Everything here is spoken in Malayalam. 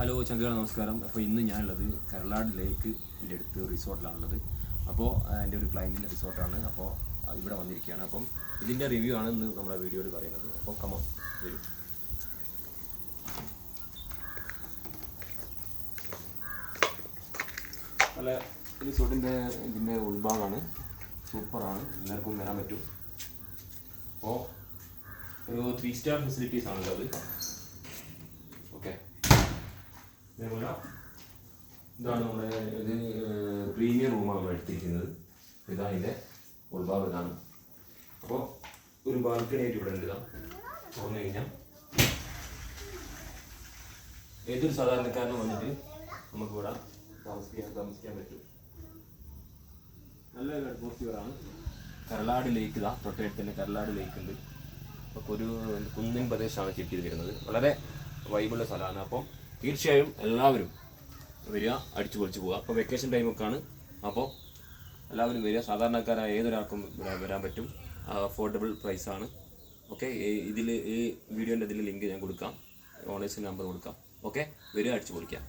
ഹലോ ചങ്കുകൾ നമസ്കാരം. അപ്പോൾ ഇന്ന് ഞാനുള്ളത് കരളാട് ലേക്ക് അടുത്ത് റിസോർട്ടിലാണുള്ളത്. അപ്പോൾ എൻ്റെ ഒരു ക്ലയൻറ്റിൻ്റെ റിസോർട്ടാണ്. അപ്പോൾ ഇവിടെ വന്നിരിക്കുകയാണ്. അപ്പം ഇതിൻ്റെ റിവ്യൂ ആണ് ഇന്ന് നമ്മുടെ വീഡിയോയിൽ പറയുന്നത്. അപ്പോൾ കമോൺ വരും. നല്ല റിസോർട്ടിൻ്റെ ഇതിൻ്റെ ഉൾഭാഗമാണ്, സൂപ്പറാണ്, എല്ലാവർക്കും വരാൻ പറ്റും. അപ്പോൾ ഒരു 3 സ്റ്റാർ ഫെസിലിറ്റീസ് ആണുള്ളത്. ഓക്കെ, അതേപോലെ ഇതാണ് നമ്മുടെ ഇത് പ്രീമിയം റൂമാണ് നമ്മൾ എടുത്തിരിക്കുന്നത്. ഇതാണ് ഇതിൻ്റെ ഉൾഭാഗം ഇതാണ്. അപ്പോൾ ഒരു ബാൽക്കണി ആയിട്ട് ഇവിടെ ഉണ്ട്. ഇതാ തുറന്നു കഴിഞ്ഞാൽ ഏതൊരു സാധാരണക്കാരനും വന്നിട്ട് നമുക്കിവിടെ താമസിക്കാൻ പറ്റും. നല്ല അറ്റ്മോസ്ഫിയറാണ്. കരളാട് ലേക്ക് ഇതാ തൊട്ടടുത്ത് തന്നെ കരളാട് ലേക്ക് ഉണ്ട്. അപ്പോൾ ഒരു കുന്നിൻ പ്രദേശമാണ് സെറ്റ് ചെയ്ത് വരുന്നത്. വളരെ വൈബുള്ള സ്ഥലമാണ്. അപ്പം തീർച്ചയായും എല്ലാവരും വരിക, അടിച്ചു പൊളിച്ച് പോവുക. അപ്പോൾ വെക്കേഷൻ ടൈമൊക്കെ ആണ്. അപ്പോൾ എല്ലാവരും വരിക. സാധാരണക്കാരായ ഏതൊരാൾക്കും വരാൻ പറ്റും. അഫോർഡബിൾ പ്രൈസാണ്. ഓക്കെ, ഈ വീഡിയോൻ്റെ ഇതിൽ ലിങ്ക് ഞാൻ കൊടുക്കാം, ഓണേഴ്സിൻ്റെ നമ്പർ കൊടുക്കാം. ഓക്കെ, വരിക, അടിച്ചു പൊളിക്കാം.